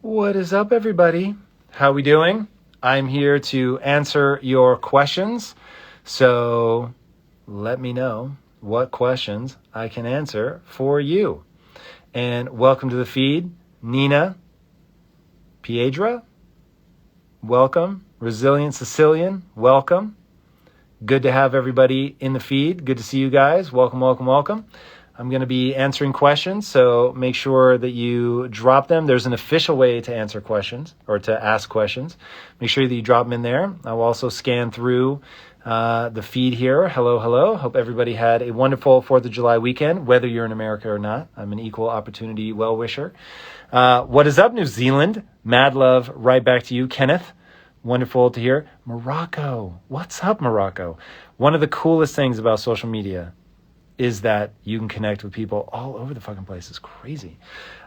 What is up, everybody? How we doing? I'm here to answer your questions. So let me know what questions I can answer for you. And welcome to the feed, Nina, Piedra, welcome. Resilient Sicilian, welcome. Good to have everybody in the feed. Good to see you guys. Welcome, welcome, welcome. I'm going to be answering questions, so make sure that you drop them. There's an official way to answer questions or to ask questions. Make sure that you drop them in there. I will also scan through the feed here. Hello, hello. Hope everybody had a wonderful 4th of July weekend, whether you're in America or not. I'm an equal opportunity well-wisher. What is up, New Zealand? Mad love right back to you, Kenneth. Wonderful to hear. Morocco. What's up, Morocco? One of the coolest things about social media is that you can connect with people all over the fucking place. It's crazy.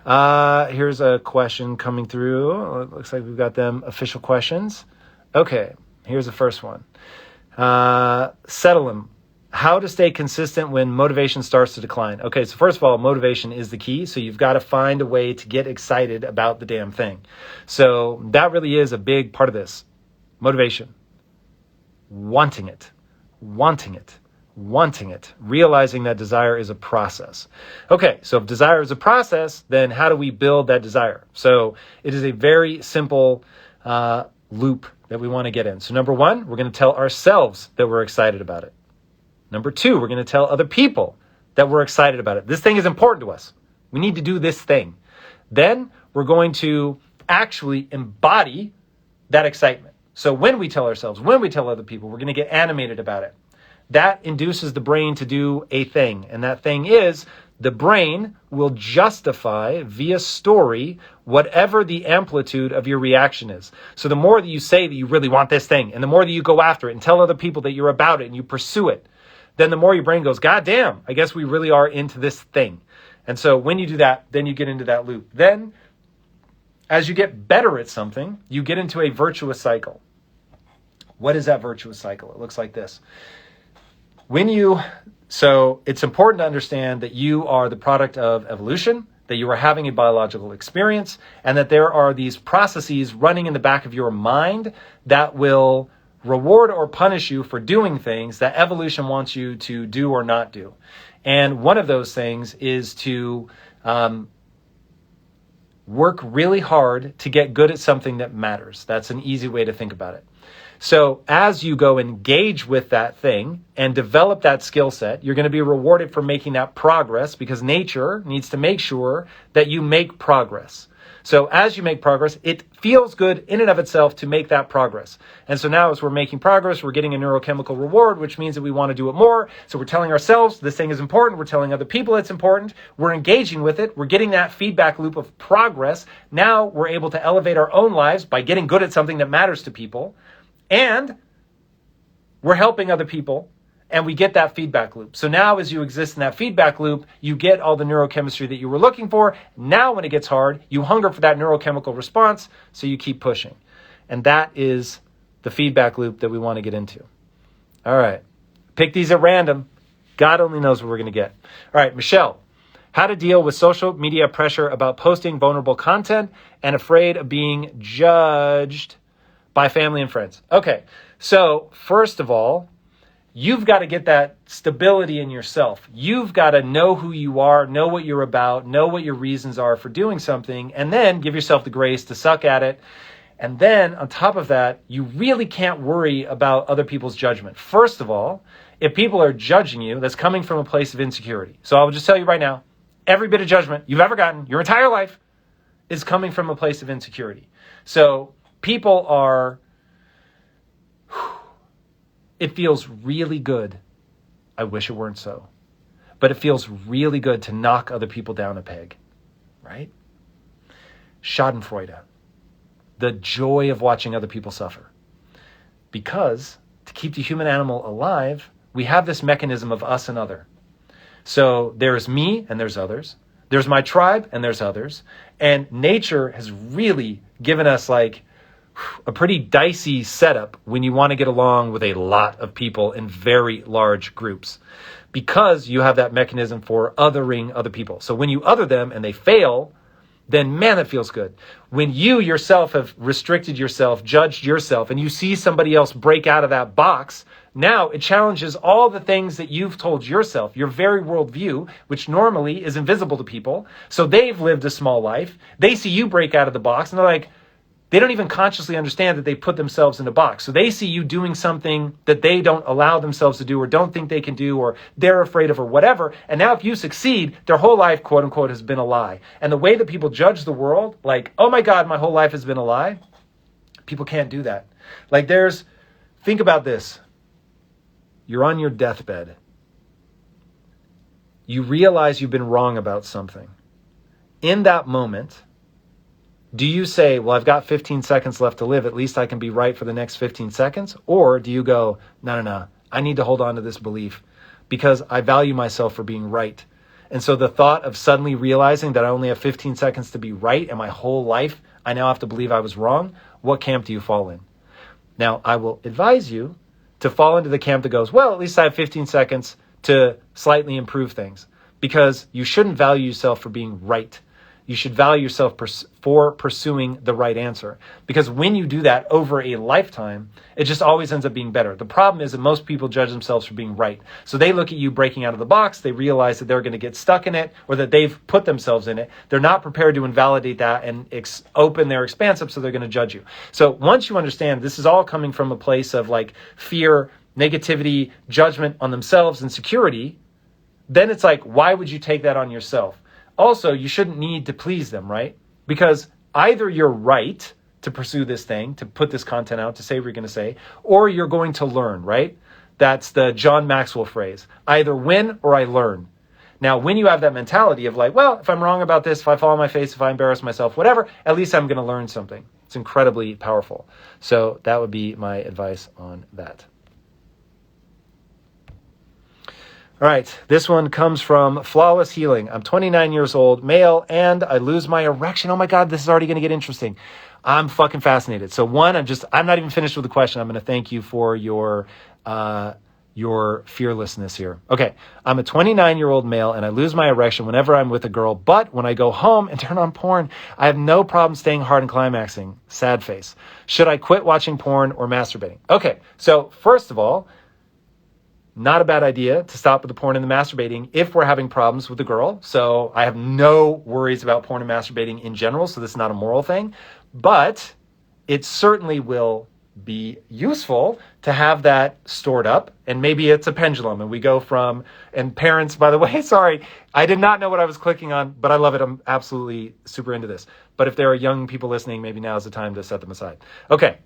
Here's a question coming through. It looks like we've got them official questions. Okay, here's the first one. Settle them. How to stay consistent when motivation starts to decline. Okay, so first of all, motivation is the key. So you've got to find a way to get excited about the damn thing. So that really is a big part of this. Motivation. Wanting it. Realizing that desire is a process. Okay, so if desire is a process, then how do we build that desire? So it is a very simple loop that we want to get in. So number one, we're going to tell ourselves that we're excited about it. Number two, we're going to tell other people that we're excited about it. This thing is important to us. We need to do this thing. Then we're going to actually embody that excitement. So when we tell ourselves, when we tell other people, we're going to get animated about it. That induces the brain to do a thing. And that thing is the brain will justify via story whatever the amplitude of your reaction is. So the more that you say that you really want this thing, and the more that you go after it and tell other people that you're about it and you pursue it, then the more your brain goes, God damn, I guess we really are into this thing. And so when you do that, then you get into that loop. Then as you get better at something, you get into a virtuous cycle. What is that virtuous cycle? It looks like this. So it's important to understand that you are the product of evolution, that you are having a biological experience, and that there are these processes running in the back of your mind that will reward or punish you for doing things that evolution wants you to do or not do. And one of those things is to work really hard to get good at something that matters. That's an easy way to think about it. So as you go engage with that thing and develop that skill set, you're going to be rewarded for making that progress because nature needs to make sure that you make progress. So as you make progress, it feels good in and of itself to make that progress. And so now as we're making progress, we're getting a neurochemical reward, which means that we want to do it more. So we're telling ourselves this thing is important. We're telling other people it's important. We're engaging with it. We're getting that feedback loop of progress. Now we're able to elevate our own lives by getting good at something that matters to people. And we're helping other people, and we get that feedback loop. So now as you exist in that feedback loop, you get all the neurochemistry that you were looking for. Now when it gets hard, you hunger for that neurochemical response, so you keep pushing. And that is the feedback loop that we want to get into. All right. Pick these at random. God only knows what we're going to get. All right, Michelle. How to deal with social media pressure about posting vulnerable content and afraid of being judged by family and friends. Okay, so first of all, you've got to get that stability in yourself. You've got to know who you are, know what you're about, know what your reasons are for doing something, and then give yourself the grace to suck at it. And then on top of that, you really can't worry about other people's judgment. First of all, if people are judging you, that's coming from a place of insecurity. So I'll just tell you right now, every bit of judgment you've ever gotten your entire life is coming from a place of insecurity. So people are, it feels really good. I wish it weren't so. But it feels really good to knock other people down a peg, right? Schadenfreude, the joy of watching other people suffer. Because to keep the human animal alive, we have this mechanism of us and other. So there's me and there's others. There's my tribe and there's others. And nature has really given us like a pretty dicey setup when you want to get along with a lot of people in very large groups, because you have that mechanism for othering other people. So when you other them and they fail, then man, that feels good. When you yourself have restricted yourself, judged yourself, and you see somebody else break out of that box, now it challenges all the things that you've told yourself, your very worldview, which normally is invisible to people. So they've lived a small life. They see you break out of the box and they're like, they don't even consciously understand that they put themselves in a box. So they see you doing something that they don't allow themselves to do or don't think they can do or they're afraid of or whatever. And now if you succeed, their whole life, quote unquote, has been a lie. And the way that people judge the world, like, oh my God, my whole life has been a lie. People can't do that. Like think about this. You're on your deathbed. You realize you've been wrong about something. In that moment, do you say, well, I've got 15 seconds left to live. At least I can be right for the next 15 seconds? Or do you go, no, I need to hold on to this belief because I value myself for being right. And so the thought of suddenly realizing that I only have 15 seconds to be right and my whole life, I now have to believe I was wrong. What camp do you fall in? Now, I will advise you to fall into the camp that goes, well, at least I have 15 seconds to slightly improve things, because you shouldn't value yourself for being right. You should value yourself for pursuing the right answer. Because when you do that over a lifetime, it just always ends up being better. The problem is that most people judge themselves for being right. So they look at you breaking out of the box, they realize that they're going to get stuck in it or that they've put themselves in it. They're not prepared to invalidate that and open their expanse up, so they're going to judge you. So once you understand this is all coming from a place of like fear, negativity, judgment on themselves, and security, then it's like, why would you take that on yourself? Also, you shouldn't need to please them, right? Because either you're right to pursue this thing, to put this content out, to say what you're going to say, or you're going to learn, right? That's the John Maxwell phrase. Either win or I learn. Now, when you have that mentality of like, well, if I'm wrong about this, if I fall on my face, if I embarrass myself, whatever, at least I'm going to learn something. It's incredibly powerful. So that would be my advice on that. All right, this one comes from Flawless Healing. I'm 29 years old, male, and I lose my erection. Oh my God, this is already going to get interesting. I'm fucking fascinated. So one, I'm not even finished with the question. I'm going to thank you for your fearlessness here. Okay, I'm a 29-year-old male, and I lose my erection whenever I'm with a girl. But when I go home and turn on porn, I have no problem staying hard and climaxing. Sad face. Should I quit watching porn or masturbating? Okay, so first of all, not a bad idea to stop with the porn and the masturbating if we're having problems with the girl. So I have no worries about porn and masturbating in general, so this is not a moral thing. But it certainly will be useful to have that stored up. And maybe it's a pendulum and we go from, and parents, by the way, sorry, I did not know what I was clicking on, but I love it. I'm absolutely super into this. But if there are young people listening, maybe now is the time to set them aside. Okay,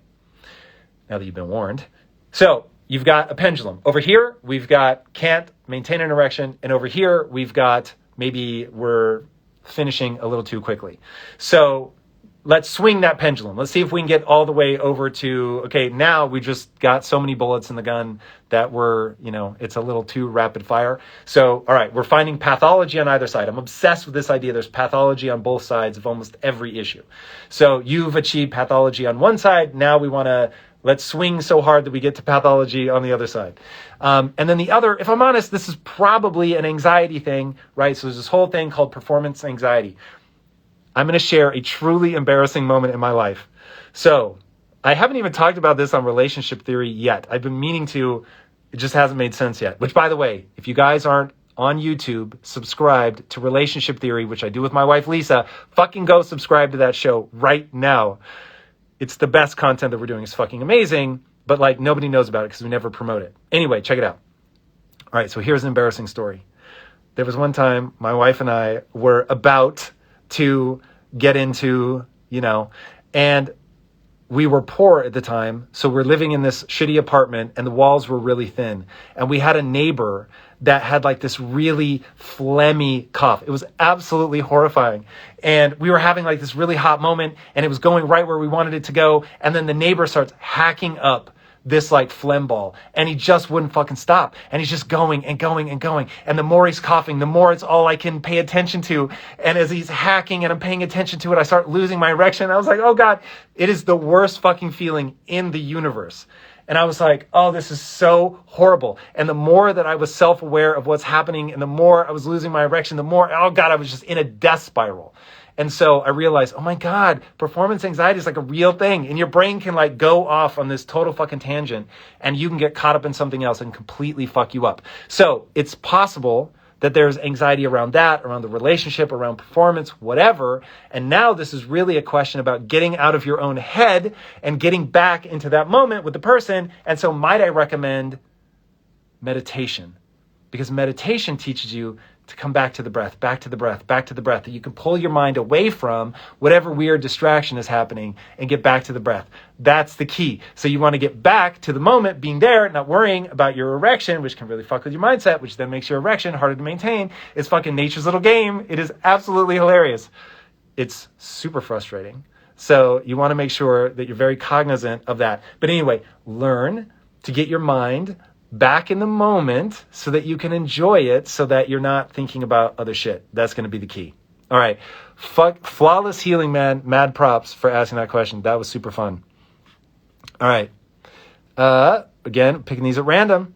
now that you've been warned. So you've got a pendulum. Over here, we've got can't maintain an erection. And over here, we've got maybe we're finishing a little too quickly. So let's swing that pendulum. Let's see if we can get all the way over to, okay, now we just got so many bullets in the gun that it's a little too rapid fire. So, all right, we're finding pathology on either side. I'm obsessed with this idea. There's pathology on both sides of almost every issue. So you've achieved pathology on one side. Now let's swing so hard that we get to pathology on the other side. And then the other, if I'm honest, this is probably an anxiety thing, right? So there's this whole thing called performance anxiety. I'm going to share a truly embarrassing moment in my life. So I haven't even talked about this on relationship theory yet. I've been meaning to, it just hasn't made sense yet. Which, by the way, if you guys aren't on YouTube subscribed to Relationship Theory, which I do with my wife, Lisa, fucking go subscribe to that show right now. It's the best content that we're doing. It's fucking amazing, but like nobody knows about it because we never promote it. Anyway, check it out. All right, so here's an embarrassing story. There was one time my wife and I were about to get into, and we were poor at the time. So we're living in this shitty apartment and the walls were really thin. And we had a neighbor that had like this really phlegmy cough. It was absolutely horrifying. And we were having like this really hot moment and it was going right where we wanted it to go. And then the neighbor starts hacking up this like phlegm ball and he just wouldn't fucking stop. And he's just going and going and going. And the more he's coughing, the more it's all I can pay attention to. And as he's hacking and I'm paying attention to it, I start losing my erection. I was like, oh God, it is the worst fucking feeling in the universe. And I was like, oh, this is so horrible. And the more that I was self-aware of what's happening and the more I was losing my erection, the more, oh God, I was just in a death spiral. And so I realized, oh my God, performance anxiety is like a real thing. And your brain can like go off on this total fucking tangent and you can get caught up in something else and completely fuck you up. So it's possible that there's anxiety around that, around the relationship, around performance, whatever. And now this is really a question about getting out of your own head and getting back into that moment with the person. And so might I recommend meditation? Because meditation teaches you to come back to the breath, back to the breath, back to the breath, that you can pull your mind away from whatever weird distraction is happening and get back to the breath. That's the key. So you want to get back to the moment, being there, not worrying about your erection, which can really fuck with your mindset, which then makes your erection harder to maintain. It's fucking nature's little game. It is absolutely hilarious. It's super frustrating. So you want to make sure that you're very cognizant of that. But anyway, learn to get your mind back in the moment so that you can enjoy it, so that you're not thinking about other shit. That's going to be the key. All right. Flawless healing, man. Mad props for asking that question. That was super fun. All right. Again, picking these at random.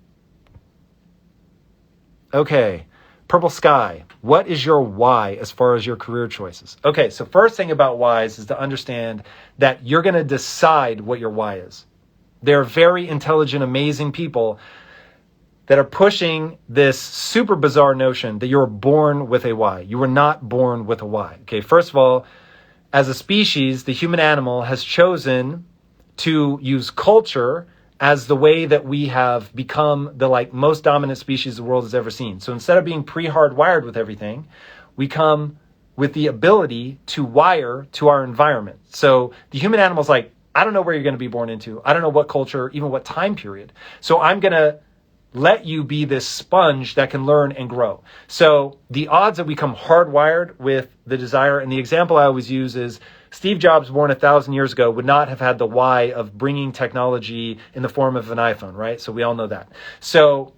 Okay. Purple Sky. What is your why as far as your career choices? Okay. So first thing about whys is to understand that you're going to decide what your why is. They're very intelligent, amazing people that are pushing this super bizarre notion that you're born with a why. You were not born with a why. Okay, first of all, as a species, the human animal has chosen to use culture as the way that we have become the most dominant species the world has ever seen. So instead of being pre-hardwired with everything, we come with the ability to wire to our environment. So the human animal is like, I don't know where you're going to be born into. I don't know what culture, even what time period. So I'm going to let you be this sponge that can learn and grow. So the odds that we come hardwired with the desire, and the example I always use is Steve Jobs, born 1,000 years ago, would not have had the why of bringing technology in the form of an iPhone, right? So we all know that. So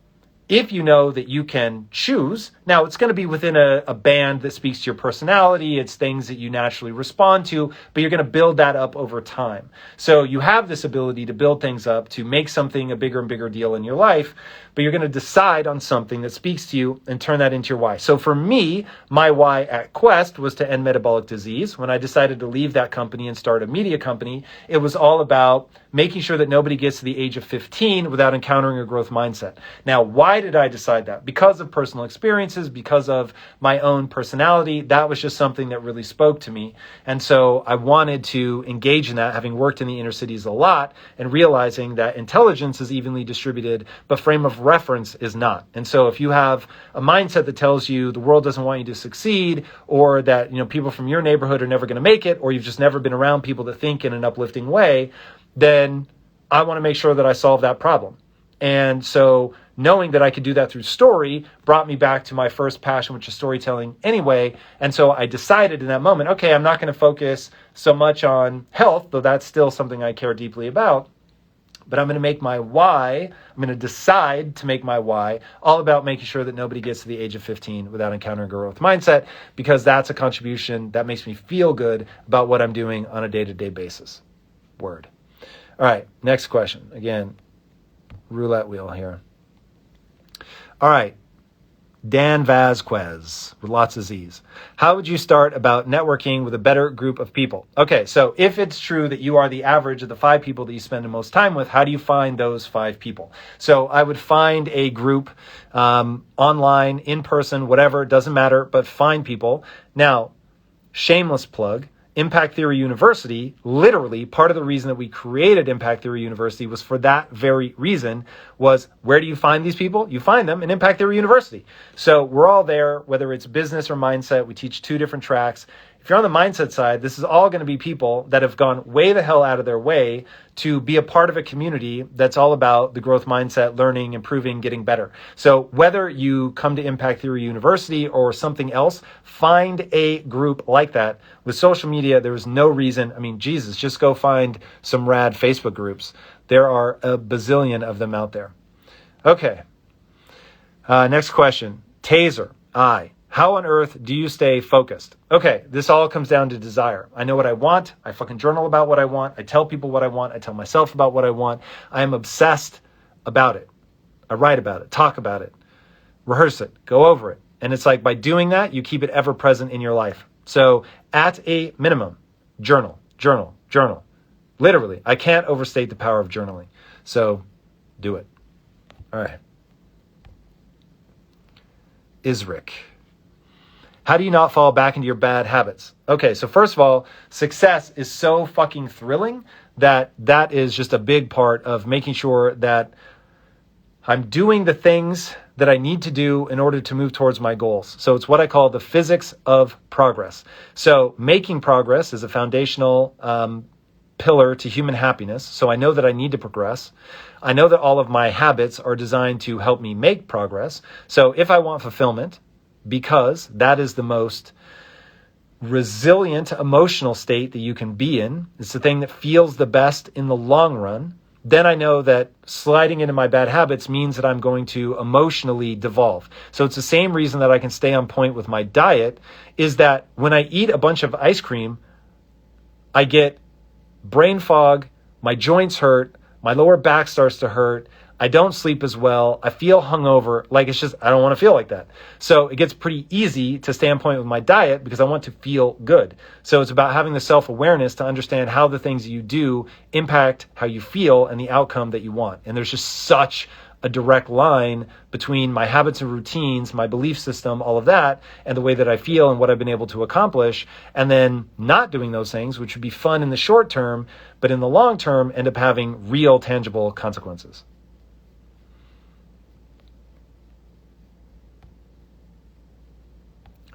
if you know that you can choose, now it's going to be within a band that speaks to your personality. It's things that you naturally respond to, but you're going to build that up over time. So you have this ability to build things up, to make something a bigger and bigger deal in your life, but you're going to decide on something that speaks to you and turn that into your why. So for me, my why at Quest was to end metabolic disease. When I decided to leave that company and start a media company, it was all about making sure that nobody gets to the age of 15 without encountering a growth mindset. Now, why did I decide that? Because of personal experiences, because of my own personality. That was just something that really spoke to me. And so I wanted to engage in that, having worked in the inner cities a lot and realizing that intelligence is evenly distributed, but frame of reference is not. And so if you have a mindset that tells you the world doesn't want you to succeed, or that, people from your neighborhood are never going to make it, or you've just never been around people that think in an uplifting way, then I want to make sure that I solve that problem. And so knowing that I could do that through story brought me back to my first passion, which is storytelling anyway. And so I decided in that moment, okay, I'm not going to focus so much on health, though that's still something I care deeply about. But I'm going to make my why, I'm going to decide to make my why all about making sure that nobody gets to the age of 15 without encountering a growth mindset, because that's a contribution that makes me feel good about what I'm doing on a day-to-day basis. Word. All right, next question. Again, roulette wheel here. All right, Dan Vasquez with lots of Z's. How would you start about networking with a better group of people? Okay, so if it's true that you are the average of the 5 people that you spend the most time with, how do you find those 5 people? So I would find a group online, in person, whatever, it doesn't matter, but find people. Now, shameless plug. Impact Theory University, literally part of the reason that we created Impact Theory University was for that very reason, was where do you find these people? You find them in Impact Theory University. So we're all there, whether it's business or mindset. We teach 2 different tracks. If you're on the mindset side, this is all going to be people that have gone way the hell out of their way to be a part of a community that's all about the growth mindset, learning, improving, getting better. So whether you come to Impact Theory University or something else, find a group like that. With social media, there is no reason. Jesus, just go find some rad Facebook groups. There are a bazillion of them out there. Okay. Next question. Taser. How on earth do you stay focused? Okay, this all comes down to desire. I know what I want. I fucking journal about what I want. I tell people what I want. I tell myself about what I want. I am obsessed about it. I write about it, talk about it, rehearse it, go over it. And it's like by doing that, you keep it ever present in your life. So at a minimum, journal. Literally, I can't overstate the power of journaling. So do it. All right. Isric. How do you not fall back into your bad habits? Okay, so first of all, success is so fucking thrilling that is just a big part of making sure that I'm doing the things that I need to do in order to move towards my goals. So it's what I call the physics of progress. So making progress is a foundational pillar to human happiness. So I know that I need to progress. I know that all of my habits are designed to help me make progress. So if I want fulfillment, because that is the most resilient emotional state that you can be in, it's the thing that feels the best in the long run, then I know that sliding into my bad habits means that I'm going to emotionally devolve. So it's the same reason that I can stay on point with my diet, is that when I eat a bunch of ice cream, I get brain fog, my joints hurt, my lower back starts to hurt, I don't sleep as well, I feel hungover, like it's just, I don't want to feel like that. So it gets pretty easy to stay on point with my diet because I want to feel good. So it's about having the self-awareness to understand how the things you do impact how you feel and the outcome that you want. And there's just such a direct line between my habits and routines, my belief system, all of that, and the way that I feel and what I've been able to accomplish, and then not doing those things, which would be fun in the short term, but in the long term end up having real tangible consequences.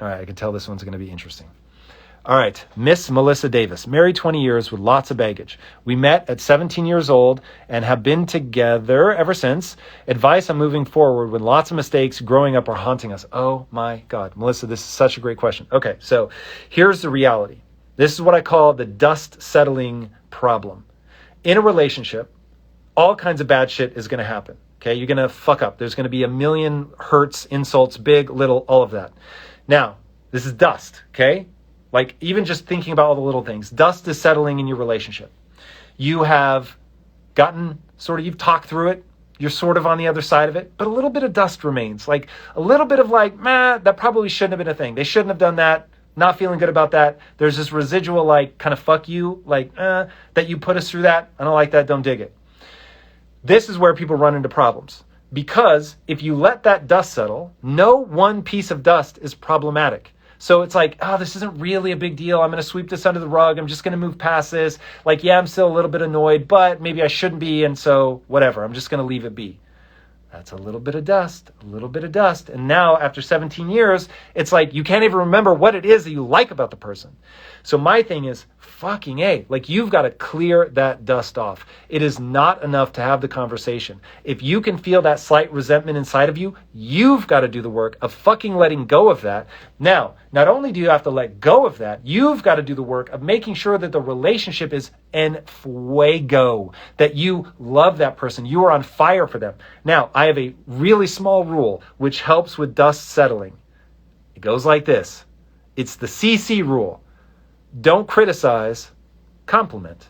All right, I can tell this one's going to be interesting. All right, Miss Melissa Davis, married 20 years with lots of baggage. We met at 17 years old and have been together ever since. Advice on moving forward when lots of mistakes growing up are haunting us. Oh my God, Melissa, this is such a great question. Okay, so here's the reality. This is what I call the dust settling problem. In a relationship, all kinds of bad shit is going to happen. Okay, you're going to fuck up. There's going to be a million hurts, insults, big, little, all of that. Now, this is dust, okay? Like even just thinking about all the little things, dust is settling in your relationship. You have gotten you've talked through it. You're sort of on the other side of it, but a little bit of dust remains. Like a little bit of that probably shouldn't have been a thing. They shouldn't have done that. Not feeling good about that. There's this residual kind of fuck you, that you put us through that. I don't like that. Don't dig it. This is where people run into problems. Because if you let that dust settle, no one piece of dust is problematic. So it's this isn't really a big deal. I'm going to sweep this under the rug. I'm just going to move past this. I'm still a little bit annoyed, but maybe I shouldn't be. And so whatever, I'm just going to leave it be. That's a little bit of dust. And now after 17 years, it's you can't even remember what it is that you like about the person. So my thing is, fucking A, you've got to clear that dust off. It is not enough to have the conversation. If you can feel that slight resentment inside of you, you've got to do the work of fucking letting go of that. Now, not only do you have to let go of that, you've got to do the work of making sure that the relationship is en fuego, that you love that person. You are on fire for them. Now, I have a really small rule which helps with dust settling. It goes like this. It's the CC rule. Don't criticize, compliment.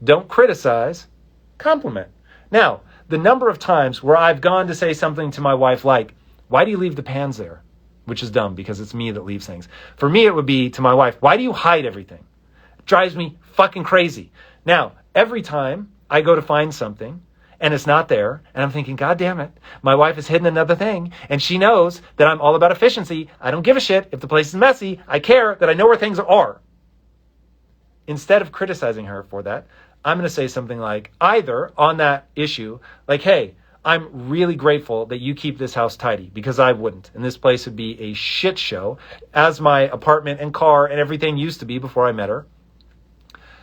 Don't criticize, compliment. Now, the number of times where I've gone to say something to my wife why do you leave the pans there? Which is dumb because it's me that leaves things. For me, it would be to my wife, why do you hide everything? It drives me fucking crazy. Now, every time I go to find something and it's not there, and I'm thinking, God damn it, my wife has hidden another thing, and she knows that I'm all about efficiency. I don't give a shit if the place is messy. I care that I know where things are. Instead of criticizing her for that, I'm going to say something either on that issue, hey, I'm really grateful that you keep this house tidy because I wouldn't. And this place would be a shit show as my apartment and car and everything used to be before I met her.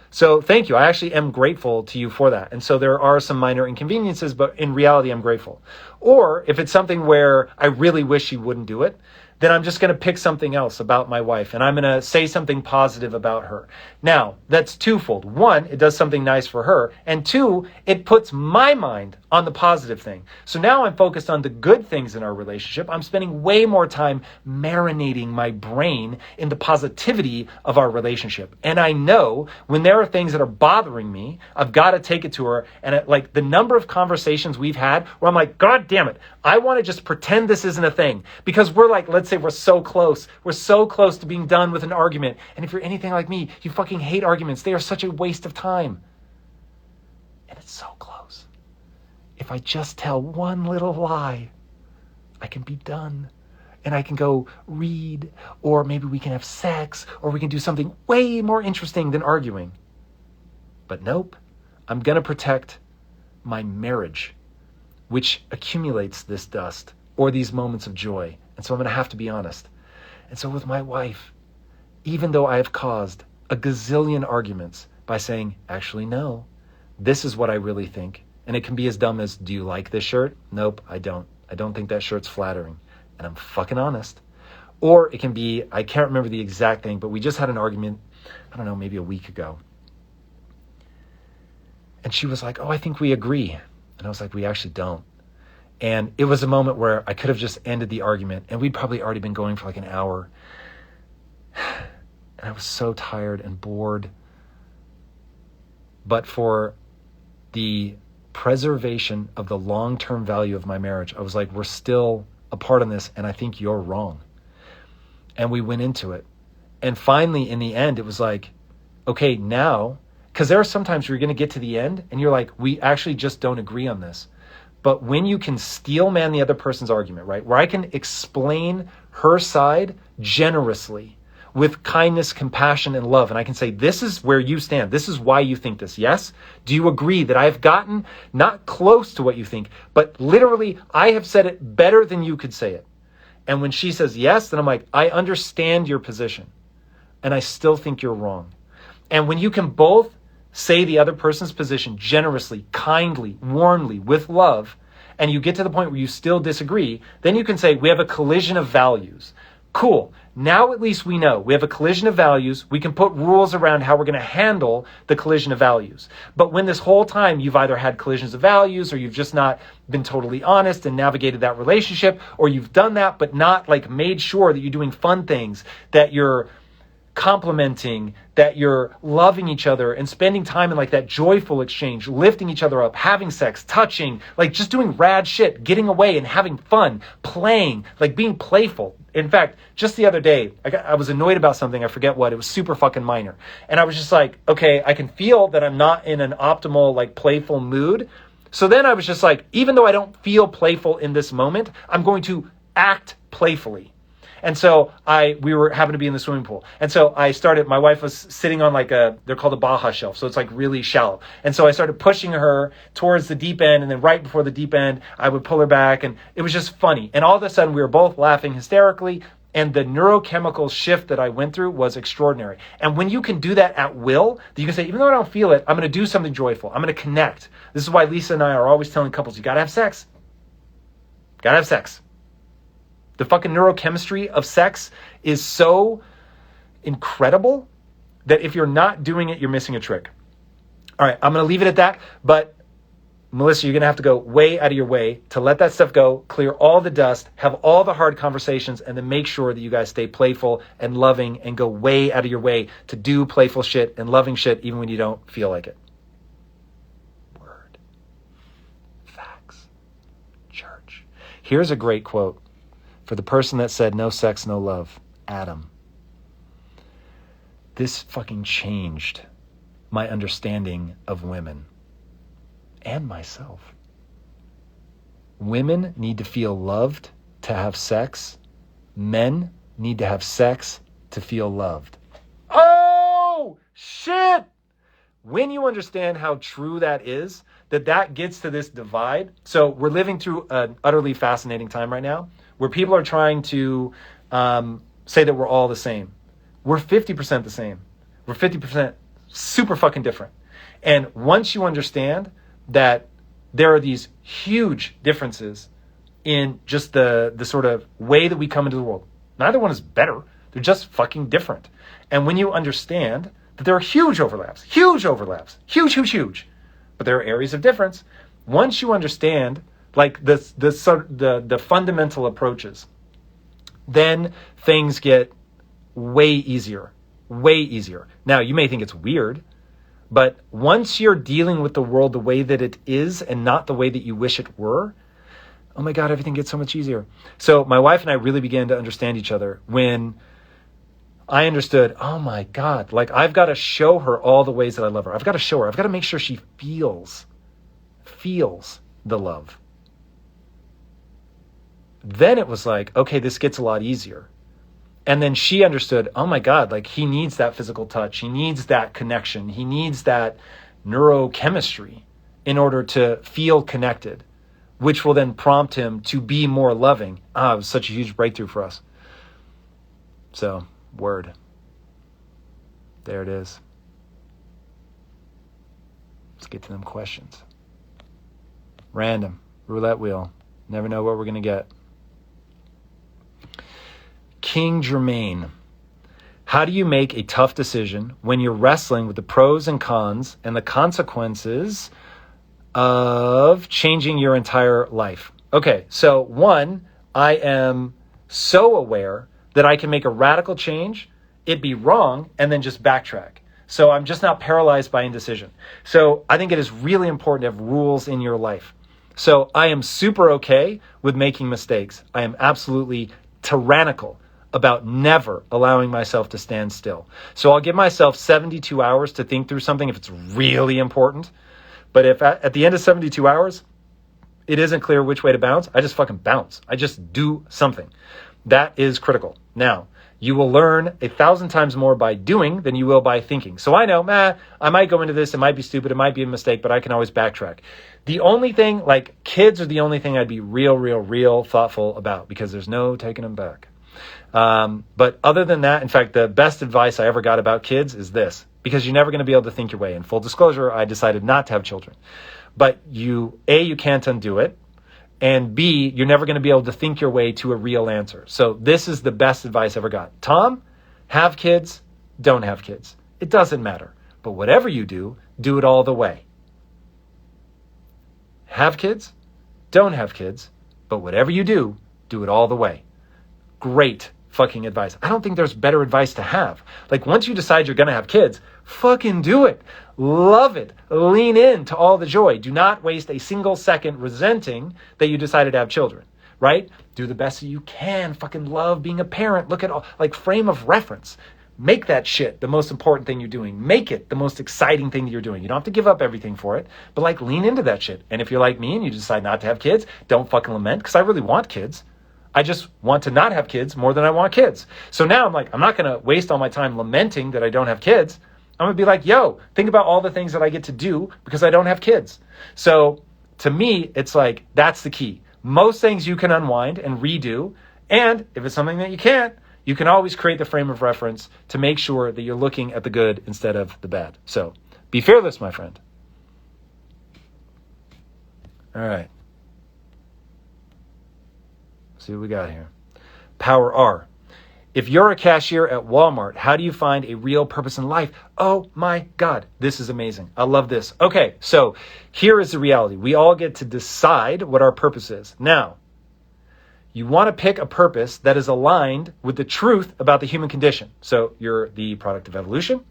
So thank you. I actually am grateful to you for that. And so there are some minor inconveniences, but in reality, I'm grateful. Or if it's something where I really wish she wouldn't do it, then I'm just going to pick something else about my wife and I'm going to say something positive about her. Now, that's twofold. One, it does something nice for her. And two, it puts my mind on the positive thing. So now I'm focused on the good things in our relationship. I'm spending way more time marinating my brain in the positivity of our relationship. And I know when there are things that are bothering me, I've got to take it to her. And like the number of conversations we've had where I'm like, God damn it, I want to just pretend this isn't a thing. Because we're like, let's say we're so close. We're so close to being done with an argument. And if you're anything like me, you fucking hate arguments. They are such a waste of time. And it's so close. If I just tell one little lie, I can be done. And I can go read, or maybe we can have sex, or we can do something way more interesting than arguing. But nope, I'm going to protect my marriage, which accumulates this dust or these moments of joy. And so I'm going to have to be honest. And so with my wife, even though I have caused a gazillion arguments by saying, actually, no, this is what I really think. And it can be as dumb as, do you like this shirt? Nope, I don't. I don't think that shirt's flattering. And I'm fucking honest. Or it can be, I can't remember the exact thing, but we just had an argument, I don't know, maybe a week ago. And she was like, oh, I think we agree. And I was like, we actually don't. And it was a moment where I could have just ended the argument, and we'd probably already been going for like an hour. And I was so tired and bored. But for the preservation of the long-term value of my marriage, I was like, we're still a part of this, and I think you're wrong. And we went into it. And finally, in the end, it was like, okay, now, because there are sometimes where you're going to get to the end, and you're like, we actually just don't agree on this. But when you can steel man the other person's argument, right, where I can explain her side generously, with kindness, compassion, and love. And I can say, this is where you stand. This is why you think this. Yes? Do you agree that I've gotten not close to what you think, but literally I have said it better than you could say it? And when she says yes, then I'm like, I understand your position, and I still think you're wrong. And when you can both say the other person's position generously, kindly, warmly, with love, and you get to the point where you still disagree, then you can say, we have a collision of values. Cool. Now at least we know we have a collision of values. We can put rules around how we're going to handle the collision of values. But when this whole time you've either had collisions of values, or you've just not been totally honest and navigated that relationship, or you've done that but not like made sure that you're doing fun things, that you're complimenting, that you're loving each other and spending time in like that joyful exchange, lifting each other up, having sex, touching, like just doing rad shit, getting away and having fun, playing, like being playful. In fact, just the other day, I was annoyed about something. I forget what. It was super fucking minor. And I was just like, okay, I can feel that I'm not in an optimal, like playful mood. So then I was just like, even though I don't feel playful in this moment, I'm going to act playfully. And so we were having to be in the swimming pool. And so my wife was sitting on they're called a Baja shelf. So it's like really shallow. And so I started pushing her towards the deep end. And then right before the deep end, I would pull her back. And it was just funny. And all of a sudden we were both laughing hysterically. And the neurochemical shift that I went through was extraordinary. And when you can do that at will, you can say, even though I don't feel it, I'm going to do something joyful. I'm going to connect. This is why Lisa and I are always telling couples, you got to have sex. Got to have sex. The fucking neurochemistry of sex is so incredible that if you're not doing it, you're missing a trick. All right, I'm going to leave it at that. But Melissa, you're going to have to go way out of your way to let that stuff go, clear all the dust, have all the hard conversations, and then make sure that you guys stay playful and loving and go way out of your way to do playful shit and loving shit even when you don't feel like it. Word. Facts. Church. Here's a great quote. For the person that said, no sex, no love, Adam. This fucking changed my understanding of women and myself. Women need to feel loved to have sex. Men need to have sex to feel loved. Oh, shit! When you understand how true that is, that gets to this divide. So we're living through an utterly fascinating time right now, where people are trying to say that we're all the same. We're 50% the same. We're 50% super fucking different. And once you understand that there are these huge differences in just the sort of way that we come into the world, neither one is better. They're just fucking different. And when you understand that there are huge overlaps, huge, but there are areas of difference, once you understand like the fundamental approaches, then things get way easier. Now, you may think it's weird, but once you're dealing with the world the way that it is and not the way that you wish it were, oh my God, everything gets so much easier. So my wife and I really began to understand each other when I understood, oh my God, like I've got to show her all the ways that I love her. I've got to show her. I've got to make sure she feels the love. Then it was like, okay, this gets a lot easier. And then she understood, oh my God, like he needs that physical touch. He needs that connection. He needs that neurochemistry in order to feel connected, which will then prompt him to be more loving. It was such a huge breakthrough for us. So, word. There it is. Let's get to them questions. Random. Roulette wheel. Never know what we're going to get. King Germain. How do you make a tough decision when you're wrestling with the pros and cons and the consequences of changing your entire life? Okay, so one, I am so aware that I can make a radical change, it be wrong, and then just backtrack. So I'm just not paralyzed by indecision. So I think it is really important to have rules in your life. So I am super okay with making mistakes. I am absolutely tyrannical about never allowing myself to stand still. So I'll give myself 72 hours to think through something if it's really important. But if at the end of 72 hours, it isn't clear which way to bounce, I just fucking bounce. I just do something. That is critical. Now, you will learn 1,000 times more by doing than you will by thinking. So I know, I might go into this, it might be stupid, it might be a mistake, but I can always backtrack. The only thing, like kids are the only thing I'd be real thoughtful about because there's no taking them back. But other than that, in fact, the best advice I ever got about kids is this, because you're never going to be able to think your way. In full disclosure, I decided not to have children. But you can't undo it. And B, you're never going to be able to think your way to a real answer. So this is the best advice I ever got. Tom, have kids, don't have kids. It doesn't matter. But whatever you do it all the way. Have kids, don't have kids, but whatever you do it all the way. Great fucking advice. I don't think there's better advice to have. Like once you decide you're going to have kids, fucking do it. Love it. Lean in to all the joy. Do not waste a single second resenting that you decided to have children, right? Do the best that you can. Fucking love being a parent. Look at all, like frame of reference. Make that shit the most important thing you're doing. Make it the most exciting thing that you're doing. You don't have to give up everything for it, but like lean into that shit. And if you're like me and you decide not to have kids, don't fucking lament because I really want kids. I just want to not have kids more than I want kids. So now I'm like, I'm not going to waste all my time lamenting that I don't have kids. I'm going to be like, yo, think about all the things that I get to do because I don't have kids. So to me, it's like, that's the key. Most things you can unwind and redo. And if it's something that you can't, you can always create the frame of reference to make sure that you're looking at the good instead of the bad. So be fearless, my friend. All right. See what we got here. Power R. If you're a cashier at Walmart, how do you find a real purpose in life? Oh my God, this is amazing. I love this. Okay, so here is the reality. We all get to decide what our purpose is. Now, you want to pick a purpose that is aligned with the truth about the human condition. So you're the product of evolution.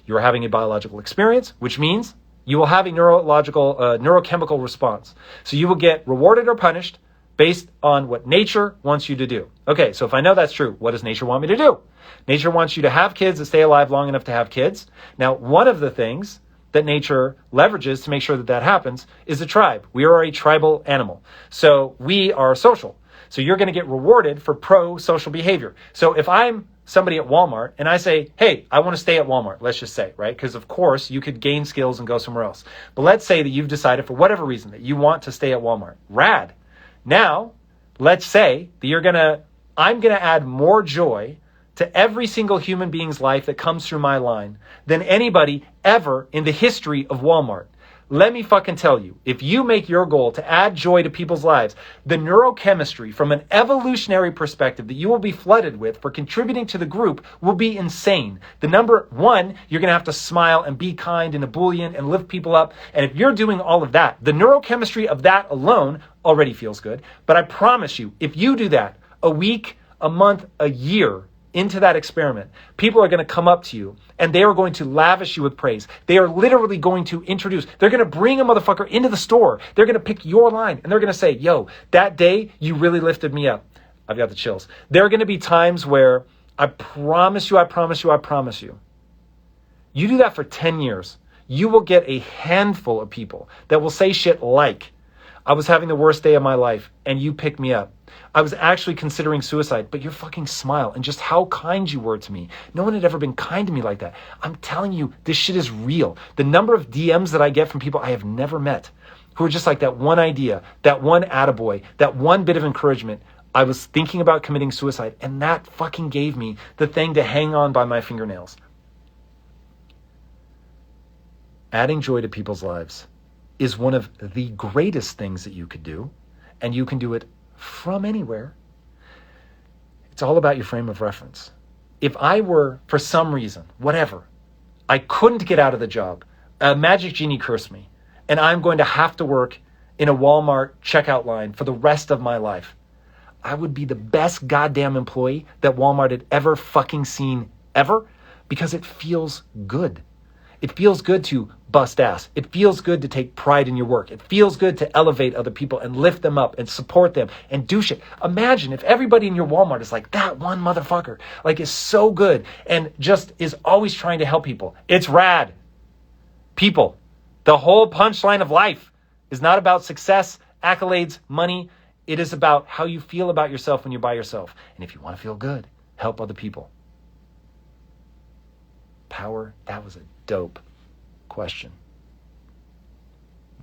You're having a biological experience, which means you will have a neurochemical response. So you will get rewarded or punished based on what nature wants you to do. Okay, so if I know that's true, what does nature want me to do? Nature wants you to have kids and stay alive long enough to have kids. Now, one of the things that nature leverages to make sure that that happens is a tribe. We are a tribal animal. So we are social. So you're going to get rewarded for pro-social behavior. So if I'm somebody at Walmart and I say, hey, I want to stay at Walmart, let's just say, right? Because of course you could gain skills and go somewhere else. But let's say that you've decided for whatever reason that you want to stay at Walmart. Rad. Now, let's say that I'm going to add more joy to every single human being's life that comes through my line than anybody ever in the history of Walmart. let me fucking tell you, if you make your goal to add joy to people's lives, the neurochemistry from an evolutionary perspective that you will be flooded with for contributing to the group will be insane. The number one, you're going to have to smile and be kind and ebullient and lift people up. And if you're doing all of that, the neurochemistry of that alone already feels good. But I promise you, if you do that a week, a month, a year into that experiment, people are going to come up to you and they are going to lavish you with praise. They are literally going to they're going to bring a motherfucker into the store. They're going to pick your line and they're going to say, yo, that day you really lifted me up. I've got the chills. There are going to be times where I promise you, you do that for 10 years, you will get a handful of people that will say shit like, I was having the worst day of my life and you picked me up. I was actually considering suicide, but your fucking smile and just how kind you were to me. No one had ever been kind to me like that. I'm telling you, this shit is real. The number of DMs that I get from people I have never met who are just like that one idea, that one attaboy, that one bit of encouragement. I was thinking about committing suicide and that fucking gave me the thing to hang on by my fingernails. Adding joy to people's lives is one of the greatest things that you could do, and you can do it from anywhere. It's all about your frame of reference. If I were, for some reason, whatever, I couldn't get out of the job, a magic genie cursed me, and I'm going to have to work in a Walmart checkout line for the rest of my life, I would be the best goddamn employee that Walmart had ever fucking seen ever, because it feels good. It feels good to bust ass. It feels good to take pride in your work. It feels good to elevate other people and lift them up and support them and do shit. Imagine if everybody in your Walmart is like that one motherfucker, like is so good and just is always trying to help people. It's rad. People, the whole punchline of life is not about success, accolades, money. It is about how you feel about yourself when you're by yourself. And if you want to feel good, help other people. Power, that was a dope question.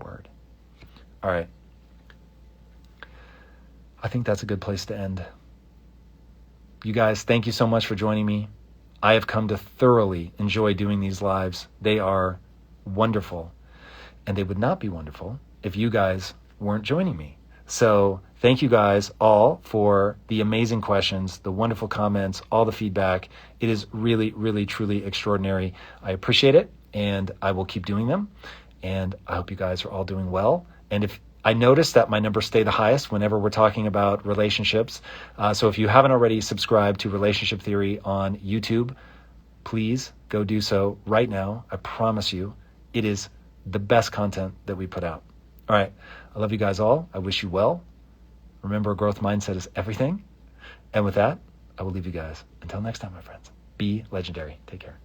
Word. All right. I think that's a good place to end. You guys, thank you so much for joining me. I have come to thoroughly enjoy doing these lives. They are wonderful. And they would not be wonderful if you guys weren't joining me. So thank you guys all for the amazing questions, the wonderful comments, all the feedback. It is really, really, truly extraordinary. I appreciate it, and I will keep doing them. And I hope you guys are all doing well. And if I notice that my numbers stay the highest whenever we're talking about relationships. So if you haven't already subscribed to Relationship Theory on YouTube, please go do so right now. I promise you, it is the best content that we put out. All right. I love you guys all. I wish you well. Remember, a growth mindset is everything. And with that, I will leave you guys. Until next time, my friends, be legendary. Take care.